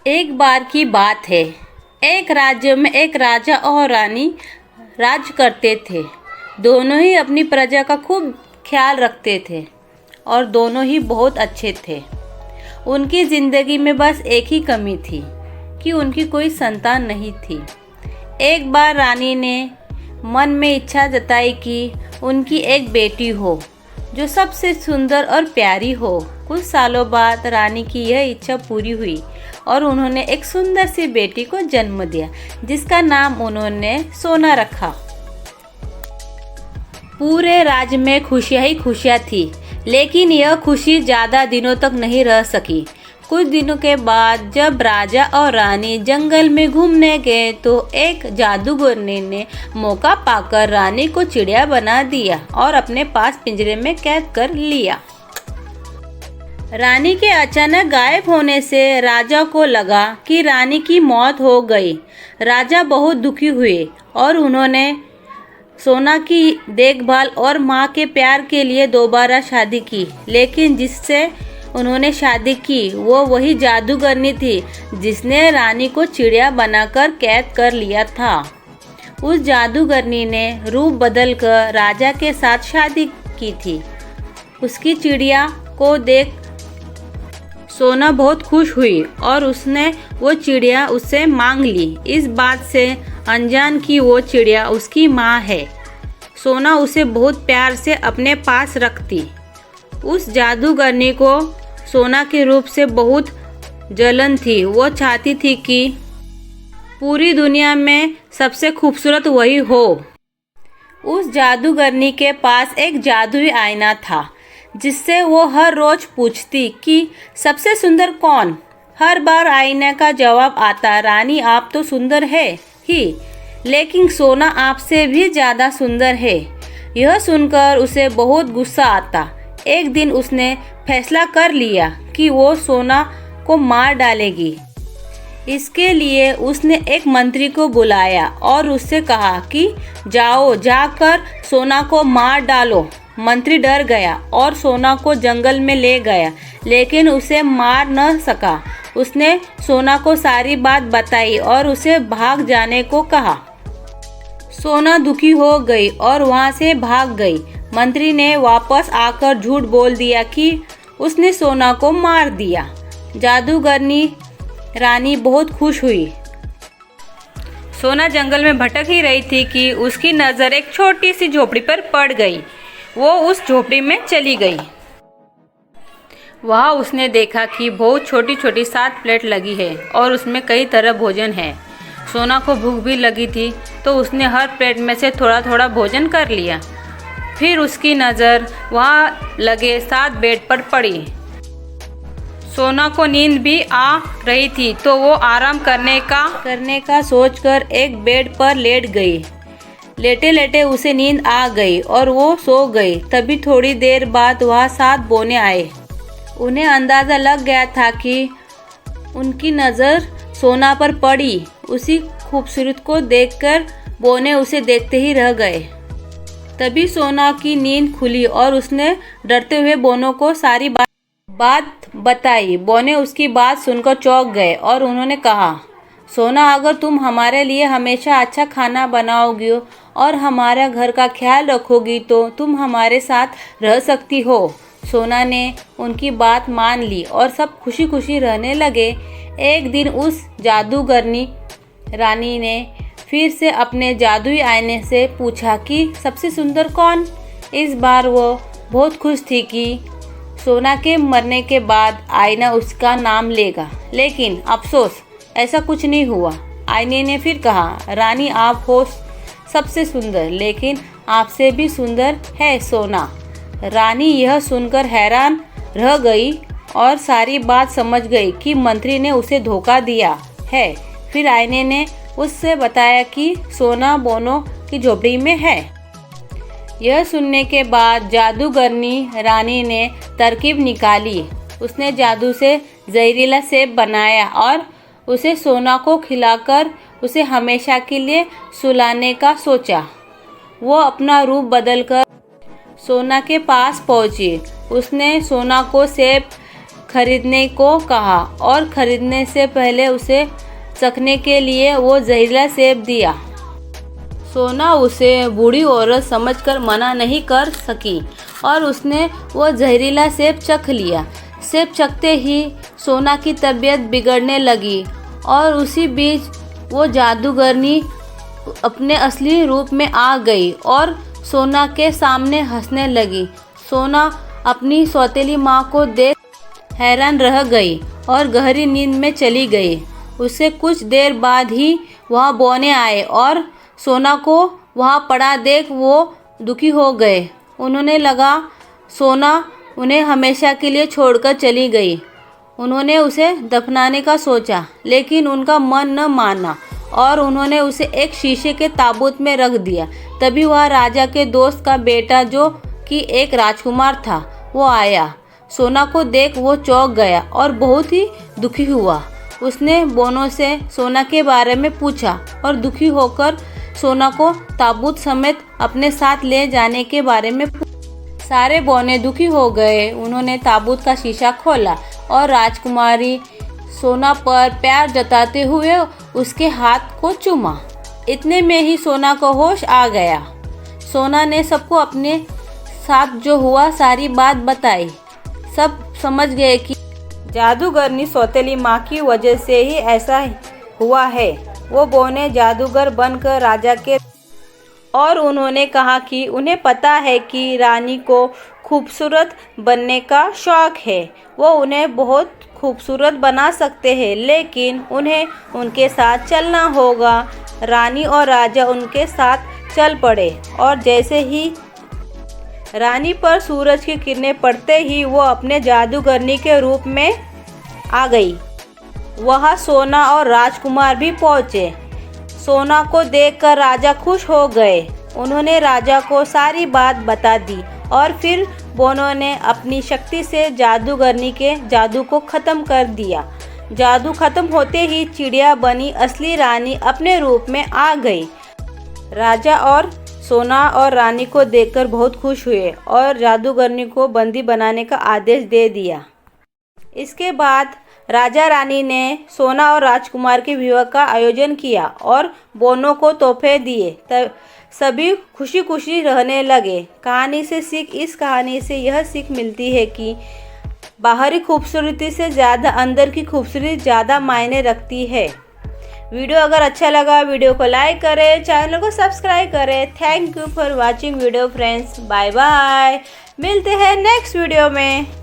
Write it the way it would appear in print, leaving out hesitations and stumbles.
एक बार की बात है। एक राज्य में एक राजा और रानी राज करते थे। दोनों ही अपनी प्रजा का खूब ख्याल रखते थे और दोनों ही बहुत अच्छे थे। उनकी ज़िंदगी में बस एक ही कमी थी कि उनकी कोई संतान नहीं थी। एक बार रानी ने मन में इच्छा जताई कि उनकी एक बेटी हो जो सबसे सुंदर और प्यारी हो। कुछ सालों बाद रानी की यह इच्छा पूरी हुई और उन्होंने एक सुंदर सी बेटी को जन्म दिया जिसका नाम उन्होंने सोना रखा। पूरे राज्य में खुशियां ही खुशियां थी, लेकिन यह खुशी ज़्यादा दिनों तक नहीं रह सकी। कुछ दिनों के बाद जब राजा और रानी जंगल में घूमने गए तो एक जादूगरनी ने मौका पाकर रानी को चिड़िया बना दिया और अपने पास पिंजरे में कैद कर लिया। रानी के अचानक गायब होने से राजा को लगा कि रानी की मौत हो गई। राजा बहुत दुखी हुए और उन्होंने सोना की देखभाल और माँ के प्यार के लिए दोबारा शादी की, लेकिन जिससे उन्होंने शादी की वो वही जादूगरनी थी जिसने रानी को चिड़िया बनाकर कैद कर लिया था। उस जादूगरनी ने रूप बदलकर राजा के साथ शादी की थी। उसकी चिड़िया को देख सोना बहुत खुश हुई और उसने वो चिड़िया उससे मांग ली, इस बात से अनजान कि वो चिड़िया उसकी माँ है। सोना उसे बहुत प्यार से अपने पास रखती। उस जादूगरनी को सोना के रूप से बहुत जलन थी। वो चाहती थी कि पूरी दुनिया में सबसे खूबसूरत वही हो। उस जादूगरनी के पास एक जादुई आईना था जिससे वो हर रोज पूछती कि सबसे सुंदर कौन। हर बार आईने का जवाब आता, रानी आप तो सुंदर है ही, लेकिन सोना आपसे भी ज़्यादा सुंदर है। यह सुनकर उसे बहुत गुस्सा आता। एक दिन उसने फैसला कर लिया कि वो सोना को मार डालेगी। इसके लिए उसने एक मंत्री को बुलाया और उससे कहा कि जाकर सोना को मार डालो। मंत्री डर गया और सोना को जंगल में ले गया, लेकिन उसे मार न सका। उसने सोना को सारी बात बताई और उसे भाग जाने को कहा। सोना दुखी हो गई और वहाँ से भाग गई। मंत्री ने वापस आकर झूठ बोल दिया कि उसने सोना को मार दिया। जादूगरनी रानी बहुत खुश हुई। सोना जंगल में भटक ही रही थी कि उसकी नज़र एक छोटी सी झोपड़ी पर पड़ गई। वो उस झोपड़ी में चली गई। वहाँ उसने देखा कि बहुत छोटी छोटी 7 प्लेट लगी है और उसमें कई तरह भोजन है। सोना को भूख भी लगी थी तो उसने हर प्लेट में से थोड़ा थोड़ा भोजन कर लिया। फिर उसकी नज़र वहाँ लगे 7 बेड पर पड़ी। सोना को नींद भी आ रही थी तो वो आराम करने का सोचकर एक बेड पर लेट गई। लेटे लेटे उसे नींद आ गई और वो सो गई। तभी थोड़ी देर बाद वहाँ 7 बौने आए। उन्हें अंदाज़ा लग गया था कि उनकी नज़र सोना पर पड़ी। उसी खूबसूरत को देखकर बौने उसे देखते ही रह गए। तभी सोना की नींद खुली और उसने डरते हुए बोनों को सारी बात बताई। बौने उसकी बात सुनकर चौंक गए और उन्होंने कहा, सोना अगर तुम हमारे लिए हमेशा अच्छा खाना बनाओगी और हमारा घर का ख्याल रखोगी तो तुम हमारे साथ रह सकती हो। सोना ने उनकी बात मान ली और सब खुशी खुशी रहने लगे। एक दिन उस जादूगरनी रानी ने फिर से अपने जादुई आईने से पूछा कि सबसे सुंदर कौन। इस बार वो बहुत खुश थी कि सोना के मरने के बाद आईना उसका नाम लेगा, लेकिन अफसोस ऐसा कुछ नहीं हुआ। आईने ने फिर कहा, रानी आप हो सबसे सुंदर, लेकिन आपसे भी सुंदर है सोना। रानी यह सुनकर हैरान रह गई और सारी बात समझ गई कि मंत्री ने उसे धोखा दिया है। फिर आईने ने उससे बताया कि सोना बोनों की झोपड़ी में है। यह सुनने के बाद जादूगरनी रानी ने तरकीब निकाली। उसने जादू से जहरीला सेब बनाया और उसे सोना को खिलाकर उसे हमेशा के लिए सुलाने का सोचा। वो अपना रूप बदलकर सोना के पास पहुंची। उसने सोना को सेब खरीदने को कहा और खरीदने से पहले उसे चखने के लिए वो जहरीला सेब दिया। सोना उसे बूढ़ी औरत समझकर मना नहीं कर सकी और उसने वो जहरीला सेब चख लिया। सेब चखते ही सोना की तबीयत बिगड़ने लगी और उसी बीच वो जादूगरनी अपने असली रूप में आ गई और सोना के सामने हंसने लगी। सोना अपनी सौतेली माँ को देख हैरान रह गई और गहरी नींद में चली गई। उसे कुछ देर बाद ही वहाँ बौने आए और सोना को वहाँ पड़ा देख वो दुखी हो गए। उन्होंने लगा सोना उन्हें हमेशा के लिए छोड़कर चली गई। उन्होंने उसे दफनाने का सोचा लेकिन उनका मन न माना और उन्होंने उसे एक शीशे के ताबूत में रख दिया। तभी वह राजा के दोस्त का बेटा जो कि एक राजकुमार था वो आया। सोना को देख वो चौंक गया और बहुत ही दुखी हुआ। उसने बोनों से सोना के बारे में पूछा और दुखी होकर सोना को ताबूत समेत अपने साथ ले जाने के बारे में सारे बौने दुखी हो गए। उन्होंने ताबूत का शीशा खोला और राजकुमारी सोना पर प्यार जताते हुए उसके हाथ को चूमा। इतने में ही सोना को होश आ गया। सोना ने सबको अपने साथ जो हुआ सारी बात बताई। सब समझ गए कि जादूगरनी सौतेली माँ की वजह से ही ऐसा हुआ है। वो बौने जादूगर बनकर राजा के और उन्होंने कहा कि उन्हें पता है कि रानी को खूबसूरत बनने का शौक है। वो उन्हें बहुत खूबसूरत बना सकते हैं लेकिन उन्हें उनके साथ चलना होगा। रानी और राजा उनके साथ चल पड़े और जैसे ही रानी पर सूरज की किरणें पड़ते ही वो अपने जादूगरनी के रूप में आ गई। वहाँ सोना और राजकुमार भी पहुँचे। सोना को देखकर राजा खुश हो गए। उन्होंने राजा को सारी बात बता दी और फिर बोनों ने अपनी शक्ति से जादूगरनी के जादू को ख़त्म कर दिया। जादू ख़त्म होते ही चिड़िया बनी असली रानी अपने रूप में आ गई। राजा और सोना और रानी को देखकर बहुत खुश हुए और जादूगरनी को बंदी बनाने का आदेश दे दिया। इसके बाद राजा रानी ने सोना और राजकुमार के विवाह का आयोजन किया और बोनों को तोहफे दिए। तब सभी खुशी खुशी रहने लगे। इस कहानी से यह सीख मिलती है कि बाहरी खूबसूरती से ज़्यादा अंदर की खूबसूरती ज़्यादा मायने रखती है। वीडियो अगर अच्छा लगा वीडियो को लाइक करें, चैनल को सब्सक्राइब करें। Thank you for watching video friends. Bye bye. मिलते हैं नेक्स्ट वीडियो में।